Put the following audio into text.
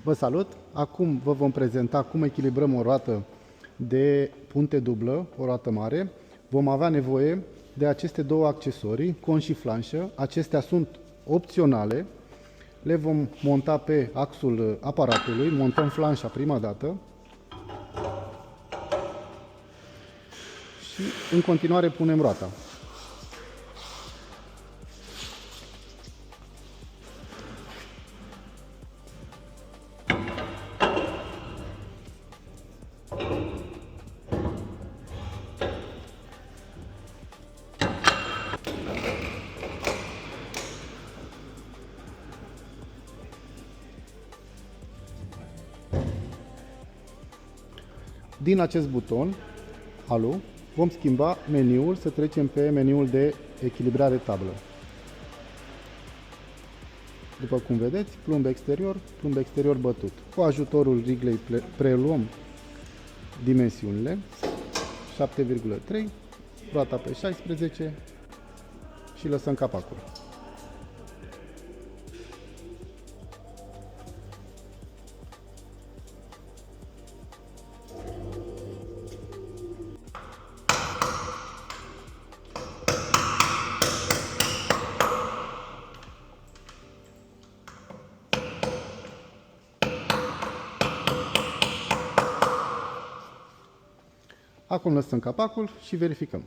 Vă salut! Acum vă vom prezenta cum echilibrăm o roată de punte dublă, o roată mare. Vom avea nevoie de aceste două accesorii, con și flanșă. Acestea sunt opționale. Le vom monta pe axul aparatului. Montăm flanșa prima dată. Și în continuare punem roata. Din acest buton, Alu, vom schimba meniul, să trecem pe meniul de echilibrare tablă. După cum vedeți, plumb exterior bătut. Cu ajutorul riglei preluăm dimensiunile, 7,3, roata pe 16 și lăsăm capacul. Acum lăsăm capacul și verificăm.